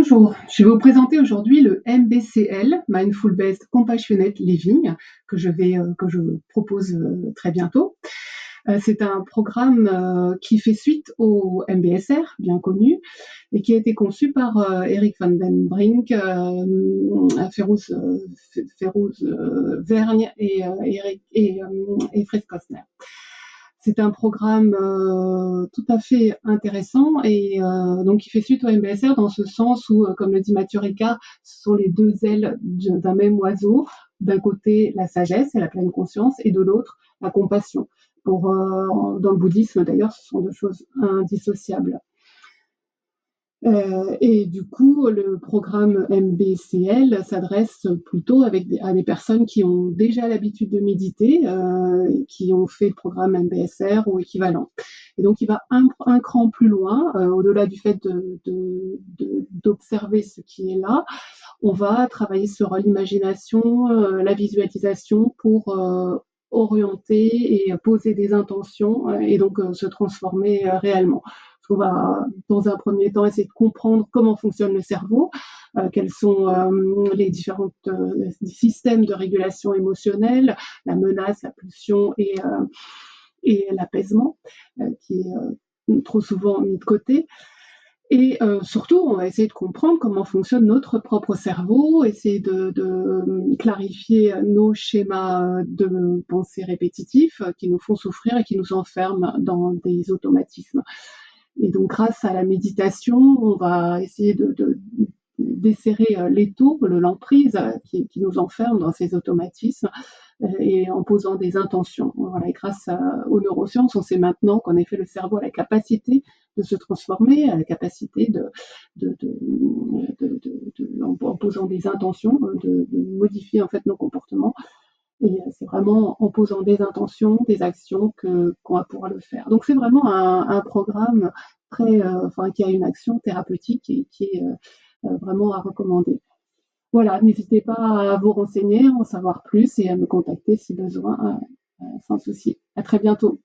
Bonjour, je vais vous présenter aujourd'hui le MBCL, Mindful Based Compassionate Living, que je propose très bientôt. C'est un programme qui fait suite au MBSR, bien connu, et qui a été conçu par Eric van den Brink, Férouz Vergne et Fred Kostner. C'est un programme tout à fait intéressant et donc qui fait suite au MBSR dans ce sens où, comme le dit Mathieu Ricard, ce sont les deux ailes d'un même oiseau. D'un côté, la sagesse et la pleine conscience, et de l'autre, la compassion. Dans le bouddhisme, d'ailleurs, ce sont deux choses indissociables. Et du coup, le programme MBCL s'adresse plutôt à des personnes qui ont déjà l'habitude de méditer, qui ont fait le programme MBSR ou équivalent. Et donc, il va un cran plus loin, au-delà du fait d'observer ce qui est là. On va travailler sur l'imagination, la visualisation pour orienter et poser des intentions et donc se transformer réellement. On va, dans un premier temps, essayer de comprendre comment fonctionne le cerveau, quels sont les différents systèmes de régulation émotionnelle, la menace, la pulsion et l'apaisement, qui est trop souvent mis de côté. Et surtout, on va essayer de comprendre comment fonctionne notre propre cerveau, essayer de clarifier nos schémas de pensée répétitifs qui nous font souffrir et qui nous enferment dans des automatismes. Et donc, grâce à la méditation, on va essayer de desserrer l'étau, l'emprise qui nous enferme dans ces automatismes et en posant des intentions. Voilà, et grâce aux neurosciences, on sait maintenant qu'en effet, le cerveau a la capacité de se transformer, a la capacité en posant des intentions, de modifier en fait nos comportements. Et c'est vraiment en posant des intentions, des actions qu'on va pouvoir le faire. Donc c'est vraiment un programme qui a une action thérapeutique et qui est vraiment à recommander. Voilà, n'hésitez pas à vous renseigner, à en savoir plus et à me contacter si besoin, sans souci. À très bientôt.